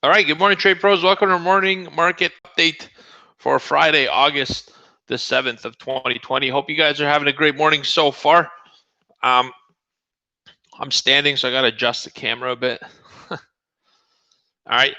All right, good morning, trade pros. Welcome to our morning market update for Friday, August the 7th of 2020. Hope you guys are having a great morning so far. Um, I'm standing, so I got to adjust the camera a bit. All right,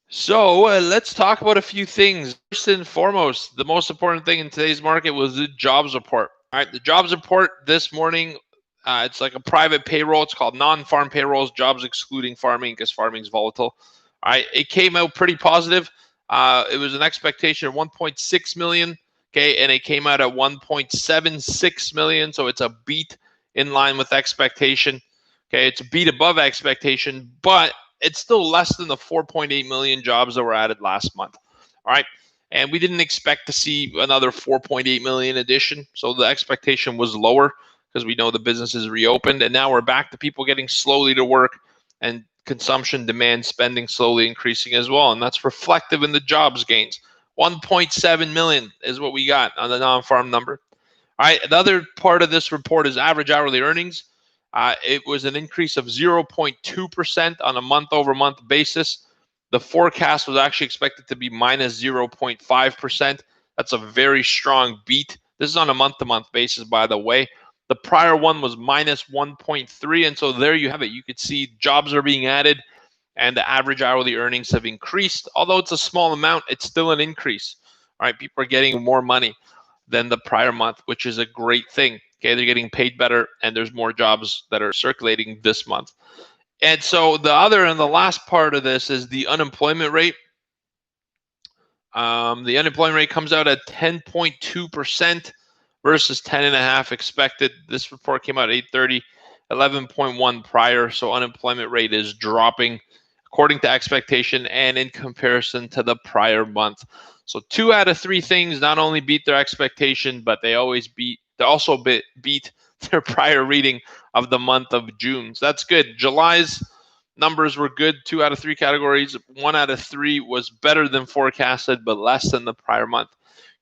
so let's talk about a few things. First and foremost, the most important thing in today's market was the jobs report. All right, the jobs report this morning, it's like a private payroll. It's called non-farm payrolls, jobs excluding farming because farming is volatile. All right, it came out pretty positive. It was an expectation of 1.6 million, okay, and it came out at 1.76 million, so it's a beat in line with expectation. Okay, it's a beat above expectation, but it's still less than the 4.8 million jobs that were added last month. All right. And we didn't expect to see another 4.8 million addition. So the expectation was lower because we know the business is reopened. And now we're back to people getting slowly to work and consumption, demand, spending slowly increasing as well. And that's reflective in the jobs gains. 1.7 million is what we got on the non-farm number. All right. The other part of this report is average hourly earnings. It was an increase of 0.2% on a month-over-month basis. The forecast was actually expected to be minus 0.5%. That's a very strong beat. This is on a month-to-month basis, by the way. The prior one was minus 1.3, and so there you have it. You could see jobs are being added, and the average hourly earnings have increased. Although it's a small amount, it's still an increase. All right, people are getting more money than the prior month, which is a great thing. Okay, they're getting paid better, and there's more jobs that are circulating this month. And so the other and the last part of this is the unemployment rate. The unemployment rate comes out at 10.2% versus 10.5% expected. This report came out at 8:30, 11.1 prior. So unemployment rate is dropping according to expectation and in comparison to the prior month. So 2 out of 3 things not only beat their expectation, but they also beat their prior reading of the month of June. So that's good. July's numbers were good. 2 out of 3 categories. 1 out of 3 was better than forecasted, but less than the prior month.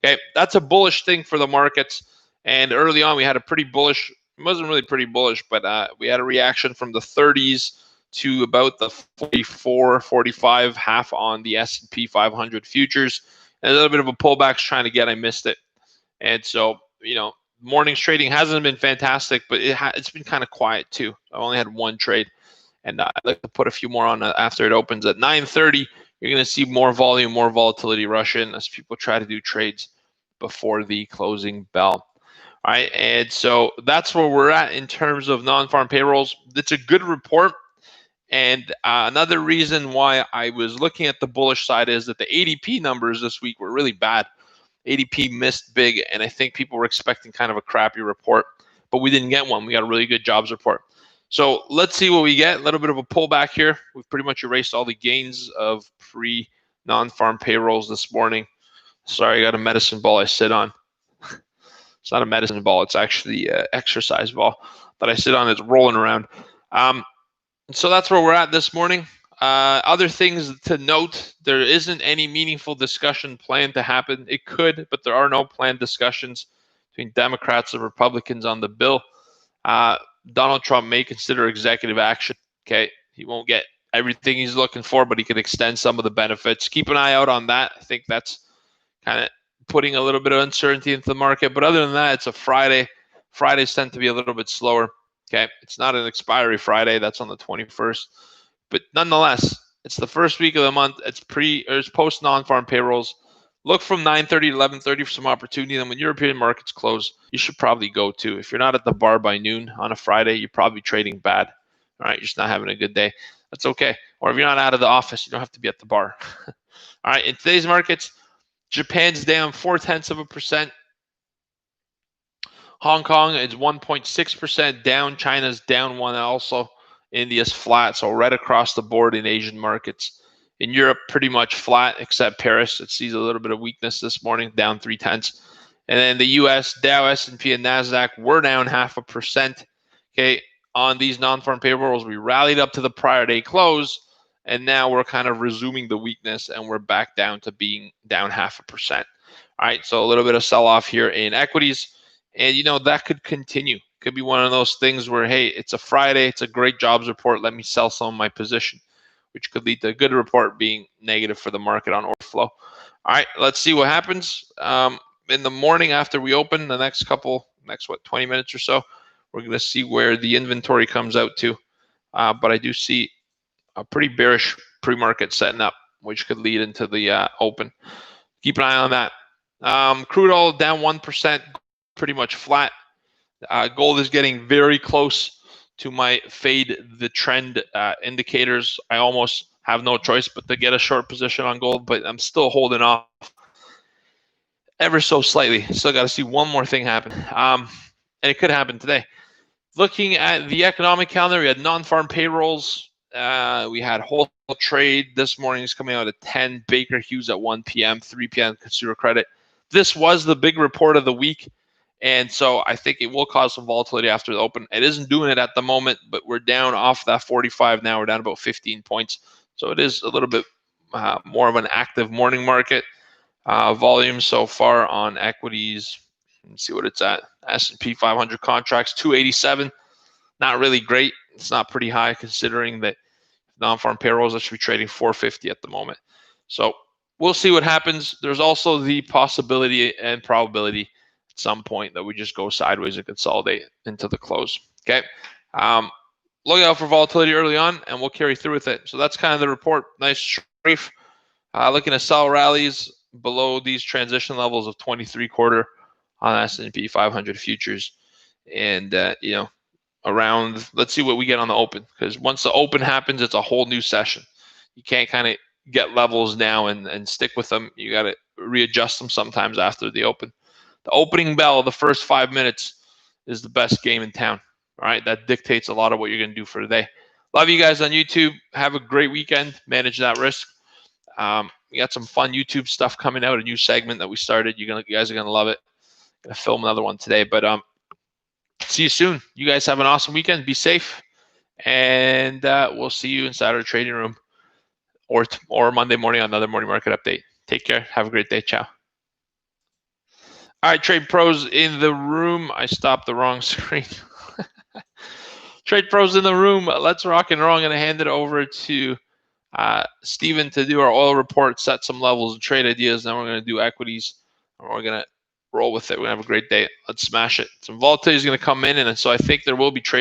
Okay, that's a bullish thing for the markets. And early on, we had a pretty bullish. It wasn't really pretty bullish, but we had a reaction from the 30s to about the 44, 45, half on the S&P 500 futures. And a little bit of a pullback trying to get. I missed it. And so, morning's trading hasn't been fantastic, but it's been kind of quiet too. I only had one trade, and I'd like to put a few more on after it opens at 9:30. You're going to see more volume, more volatility rush in as people try to do trades before the closing bell. All right, and so that's where we're at in terms of non-farm payrolls. It's a good report. And another reason why I was looking at the bullish side is that the ADP numbers this week were really bad. ADP missed big, and I think people were expecting kind of a crappy report, but we didn't get one. We got a really good jobs report. So let's see what we get. A little bit of a pullback here. We've pretty much erased all the gains of non-farm payrolls this morning. Sorry, I got a medicine ball I sit on. It's not a medicine ball. It's actually an exercise ball that I sit on. It's rolling around. So that's where we're at this morning. Other things to note, there isn't any meaningful discussion planned to happen. It could, but there are no planned discussions between Democrats and Republicans on the bill. Donald Trump may consider executive action. Okay, he won't get everything he's looking for, but he can extend some of the benefits. Keep an eye out on that. I think that's kind of putting a little bit of uncertainty into the market. But other than that, it's a Friday. Fridays tend to be a little bit slower. Okay, it's not an expiry Friday. That's on the 21st. But nonetheless, it's the first week of the month. It's post non-farm payrolls. Look from 9:30 to 11:30 for some opportunity. And when European markets close, you should probably go too. If you're not at the bar by noon on a Friday, you're probably trading bad. All right, you're just not having a good day. That's okay. Or if you're not out of the office, you don't have to be at the bar. All right, in today's markets, Japan's down 0.4%. Hong Kong is 1.6% down. China's down 1 also. India's flat, so right across the board in Asian markets. In Europe, pretty much flat, except Paris. It sees a little bit of weakness this morning, down 0.3. And then the U.S., Dow, S&P, and NASDAQ were down 0.5%. Okay, on these non-farm payrolls, we rallied up to the prior day close, and now we're kind of resuming the weakness, and we're back down to being down 0.5%. All right, so a little bit of sell-off here in equities, and that could continue. Could be one of those things where, hey, it's a Friday, it's a great jobs report, let me sell some of my position. which could lead to a good report being negative for the market on order flow. All right, let's see what happens. In the morning after we open, the next 20 minutes or so, we're going to see where the inventory comes out to. But I do see a pretty bearish pre-market setting up, which could lead into the open. Keep an eye on that. Crude oil down 1%, pretty much flat. Gold is getting very close to my fade the trend indicators. I almost have no choice but to get a short position on gold, but I'm still holding off ever so slightly. Still got to see one more thing happen. And it could happen today. Looking at the economic calendar, we had non-farm payrolls. We had wholesale trade this morning is coming out at 10. Baker Hughes at 1 p.m., 3 p.m. consumer credit. This was the big report of the week. And so I think it will cause some volatility after the open. It isn't doing it at the moment, but we're down off that 45 now. We're down about 15 points. So it is a little bit more of an active morning market. Volume so far on equities, let's see what it's at. S&P 500 contracts, 287. Not really great. It's not pretty high considering that non-farm payrolls should be trading 450 at the moment. So we'll see what happens. There's also the possibility and probability at some point that we just go sideways and consolidate into the close. Okay. Look out for volatility early on, and we'll carry through with it. So that's kind of the report. Nice brief. Looking to sell rallies below these transition levels of 23.25 on S&P 500 futures, and around. Let's see what we get on the open, because once the open happens, it's a whole new session. You can't kind of get levels now and stick with them. You got to readjust them sometimes after the open. The opening bell, the first 5 minutes, is the best game in town. All right, that dictates a lot of what you're going to do for today. Love you guys on YouTube. Have a great weekend. Manage that risk. We got some fun YouTube stuff coming out, a new segment that we started. You guys are going to love it. Going to film another one today, but see you soon. You guys have an awesome weekend. Be safe, and we'll see you inside our trading room or Monday morning on another morning market update. Take care. Have a great day. Ciao. All right, trade pros in the room. I stopped the wrong screen. Trade pros in the room. Let's rock and roll. I'm going to hand it over to Steven to do our oil report, set some levels and trade ideas. Then we're going to do equities, and we're going to roll with it. We're going to have a great day. Let's smash it. Some volatility is going to come in, and so I think there will be trade